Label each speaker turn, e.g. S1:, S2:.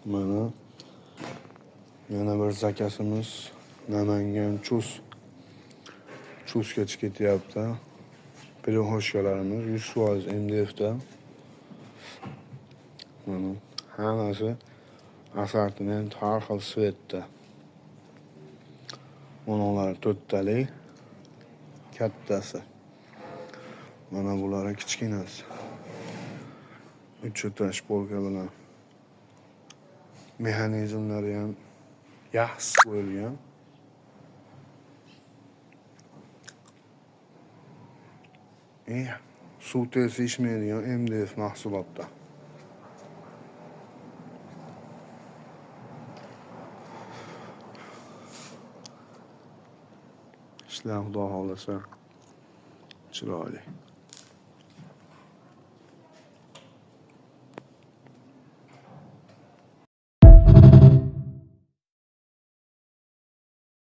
S1: Mana yana bir zakasimiz Namangan chusgacha ketyapti. Pirohoshkalarimiz 100% MDFda. Mana hammasi assortiment har xil svetda. Ular 4 talik kattasi. Mana bular kichkinasi. 3 etash polka bilan. Mexanizmlari ham yaxshi qo'yilgan. Suv tez ishmaydigan MDF mahsulotda. Ishlar xudo xohlasa chiroyli.